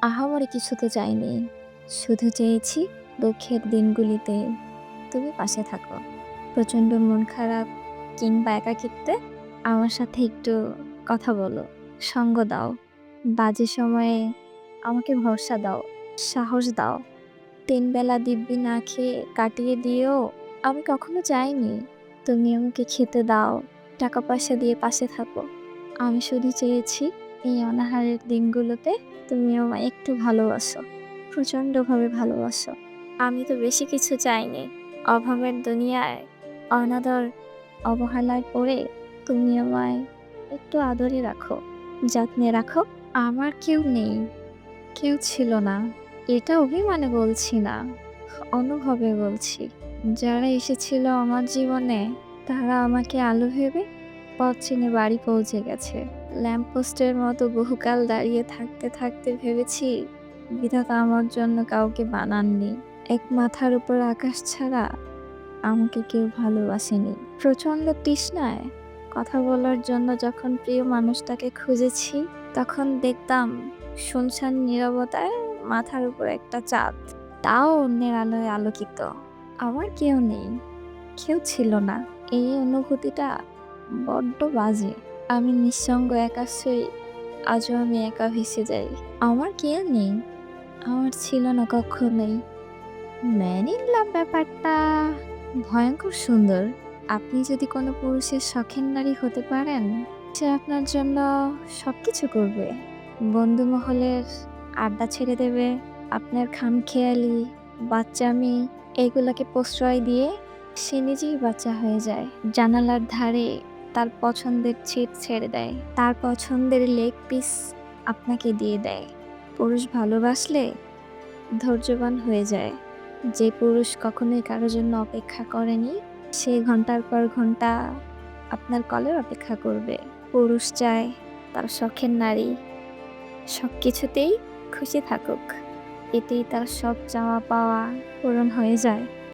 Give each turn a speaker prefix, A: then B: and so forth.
A: আহামরি কিছু তো চাইনি। শুধু চেয়েছি দুঃখের দিনগুলিতে তুমি পাশে থাকো। প্রচণ্ড মন খারাপ কিংবা একাকিত্বে আমার সাথে একটু কথা বলো, সঙ্গ দাও। বাজে সময়ে আমাকে ভরসা দাও, সাহস দাও। ৩ বেলা দিব্যি না খেয়ে কাটিয়ে দিয়েও আমি কখনো চাইনি তুমি আমাকে খেতে দাও, টাকা-পয়সা দিয়ে পাশে থাকো। আমি শুধু চেয়েছি এই অনাহারের দিনগুলোতে তুমি আমায় একটু ভালোবাসো, প্রচণ্ডভাবে ভালোবাসো। আমি তো বেশি কিছু চাইনি। অভাবের দুনিয়ায় অনাদর, অবহেলায় পড়ে তুমি আমায় একটু আদরে রাখো, যত্নে রাখো। আমার কেউ নেই, কেউ ছিল না। এটা অভিমানে বলছি না, অনুভবে বলছি। যারা এসেছিল আমার জীবনে তারা আমাকে আলো ভেবে পথ চিনে বাড়ি পৌঁছে গেছে। ল্যাম্পপোস্টের মতো বহুকাল দাঁড়িয়ে থাকতে থাকতে ভেবেছি বিধাতা আমার জন্য কাউকে বানাননি। এক মাথার উপর আকাশ ছাড়া আমাকে কেউ ভালোবাসেনি। প্রচণ্ড তৃষ্ণায় কথা বলার জন্য যখন প্রিয় মানুষটাকে খুঁজেছি, তখন দেখতাম শুনশান নীরবতায় মাথার উপর একটা চাঁদ, তাও অন্যের আলোয় আলোকিত। আমার কেউ নেই, কেউ ছিল না। এই অনুভূতিটা বড্ড বাজে। আমি নিঃসঙ্গ একাশ্বই, আজও আমি একা ভেসে যাই। আমার কেউ নেই, আমার ছিল না কক্ষনোই। ম্যান ইন লাভ ব্যাপারটা ভয়ঙ্কর সুন্দর। আপনি যদি কোনো পুরুষের শখের নারী হতে পারেন, সে আপনার জন্য সবকিছু করবে। বন্ধু মহলের আড্ডা ছেড়ে দেবে, আপনার খামখেয়ালি বাচ্চামি এগুলাকে প্রশ্রয় দিয়ে সে নিজেই বাচ্চা হয়ে যায়। জানালার ধারে তার পছন্দের সিট ছেড়ে দেয়, তার পছন্দের লেগ পিস আপনাকে দিয়ে দেয়। পুরুষ ভালোবাসলে ধৈর্যবান হয়ে যায়। যে পুরুষ কখনোই কারো জন্য অপেক্ষা করেনি, সে ঘন্টার পর ঘন্টা আপনার কলের অপেক্ষা করবে। পুরুষ চায় তার শখের নারী সবকিছুতেই খুশি থাকুক, এতেই তার সব চাওয়া পাওয়া পূরণ হয়ে যায়।